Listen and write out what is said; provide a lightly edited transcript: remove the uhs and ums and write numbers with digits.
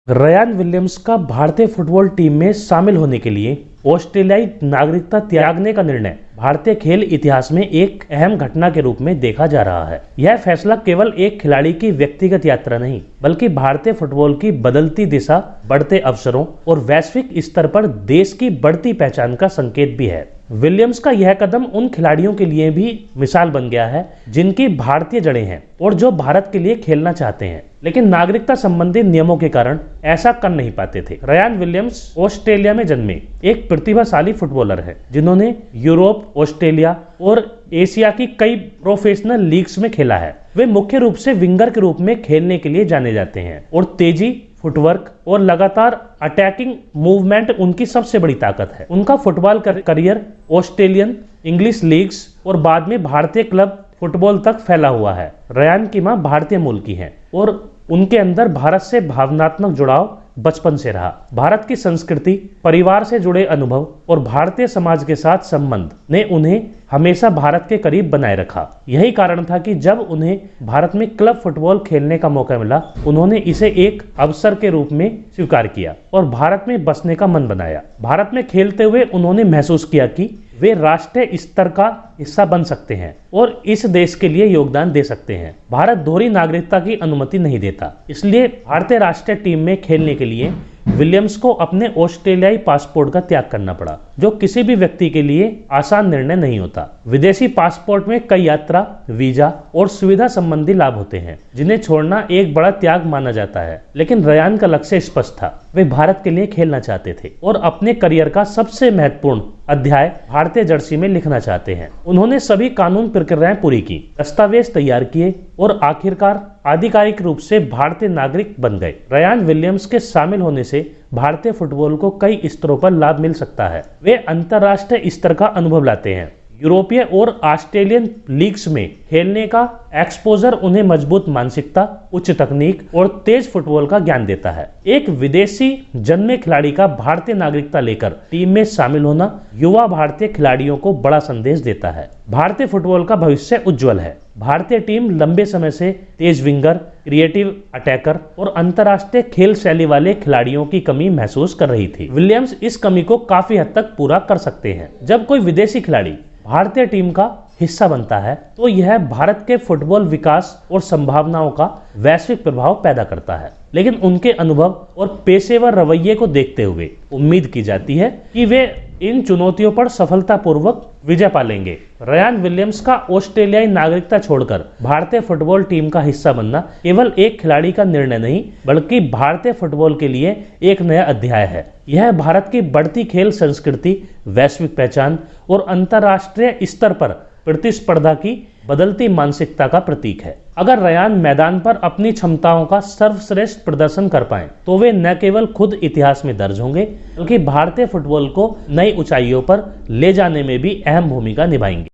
Ryan Williams का भारतीय football team में शामिल होने के लिए ऑस्ट्रेलियाई नागरिकता त्यागने का निर्णय भारतीय खेल इतिहास में एक अहम घटना के रूप में देखा जा रहा है। यह फैसला केवल एक खिलाड़ी की व्यक्तिगत यात्रा नहीं, बल्कि भारतीय फुटबॉल की बदलती दिशा, बढ़ते अवसरों और वैश्विक स्तर पर देश की बढ़ती पहचान का संकेत भी है। विलियम्स का यह कदम उन खिलाड़ियों के लिए भी मिसाल बन गया है जिनकी भारतीय जड़ें हैं और जो भारत के लिए खेलना चाहते हैं, लेकिन नागरिकता संबंधी नियमों के कारण ऐसा कर नहीं पाते थे। रयान विलियम्स ऑस्ट्रेलिया में जन्मे एक प्रतिभाशाली फुटबॉलर है जिन्होंने यूरोप, ऑस्ट्रेलिया और एशिया की कई प्रोफेशनल लीग्स में खेला है। वे मुख्य रूप से विंगर के रूप में खेलने के लिए जाने जाते हैं और तेजी, फुटवर्क और लगातार अटैकिंग मूवमेंट उनकी सबसे बड़ी ताकत है। उनका football career Australian, English leagues और बाद में भारतीय क्लब फुटबॉल तक फैला हुआ है। रयान की मां भारतीय मूल की हैं और उनके अंदर भारत से भावनात्मक जुड़ाव बचपन से रहा। भारत की संस्कृति, परिवार से जुड़े अनुभव और भारतीय समाज के साथ संबंध ने उन्हें हमेशा भारत के करीब बनाए रखा। यही कारण था कि जब उन्हें भारत में क्लब फुटबॉल खेलने का मौका मिला, उन्होंने इसे एक अवसर के रूप में स्वीकार किया और भारत में बसने का मन बनाया। भारत में खेलते हुए उन्होंने महसूस किया कि वे राष्ट्रीय स्तर का हिस्सा बन सकते हैं और इस देश के लिए योगदान दे सकते हैं। भारत दोहरी नागरिकता की अनुमति नहीं देता, इसलिए भारतीय राष्ट्रीय टीम में खेलने के लिए विलियम्स को अपने ऑस्ट्रेलियाई पासपोर्ट का त्याग करना पड़ा, जो किसी भी व्यक्ति के लिए आसान निर्णय नहीं होता। विदेशी पासपोर्ट में कई यात्रा, वीजा और सुविधा संबंधी लाभ होते हैं, जिन्हें छोड़ना एक बड़ा त्याग माना जाता है। लेकिन रयान का लक्ष्य स्पष्ट था। वे भारत के लिए खेलना चाहते थे और अपने करियर का सबसे महत्वपूर्ण अध्याय भारतीय जर्सी में लिखना चाहते हैं। उन्होंने सभी कानून प्रक्रियाएं पूरी की, दस्तावेज तैयार किए और आखिरकार आधिकारिक रूप से भारतीय नागरिक बन गए। रयान विलियम्स के शामिल होने से भारतीय फुटबॉल को कई स्तरों पर लाभ मिल सकता है। वे अंतर्राष्ट्रीय स्तर का अनुभव लाते हैं। यूरोपीय और ऑस्ट्रेलियन लीग्स में खेलने का एक्सपोजर उन्हें मजबूत मानसिकता, उच्च तकनीक और तेज फुटबॉल का ज्ञान देता है। एक विदेशी जन्मे खिलाड़ी का भारतीय नागरिकता लेकर टीम में शामिल होना युवा भारतीय खिलाड़ियों को बड़ा संदेश देता है। भारतीय फुटबॉल का भविष्य उज्जवल है। भारतीय टीम लंबे समय से तेज विंगर, क्रिएटिव अटैकर और अंतर्राष्ट्रीय खेल शैली वाले खिलाड़ियों की कमी महसूस कर रही थी। विलियम्स इस कमी को काफी हद तक पूरा कर सकते हैं। जब कोई विदेशी खिलाड़ी भारतीय टीम का हिस्सा बनता है तो यह भारत के फुटबॉल विकास और संभावनाओं का वैश्विक प्रभाव पैदा करता है। लेकिन उनके अनुभव और पेशेवर रवैये को देखते हुए उम्मीद की जाती है कि वे इन चुनौतियों पर सफलतापूर्वक विजय पालेंगे। रयान विलियम्स का ऑस्ट्रेलियाई नागरिकता छोड़कर भारतीय फुटबॉल टीम का हिस्सा बनना केवल एक खिलाड़ी का निर्णय नहीं, बल्कि भारतीय फुटबॉल के लिए एक नया अध्याय है। यह भारत की बढ़ती खेल संस्कृति, वैश्विक पहचान और अंतर्राष्ट्रीय स्तर पर प्रतिस्पर्धा की बदलती मानसिकता का प्रतीक है। अगर रयान मैदान पर अपनी क्षमताओं का सर्वश्रेष्ठ प्रदर्शन कर पाएं, तो वे न केवल खुद इतिहास में दर्ज होंगे, बल्कि भारतीय फुटबॉल को नई ऊंचाइयों पर ले जाने में भी अहम भूमिका निभाएंगे।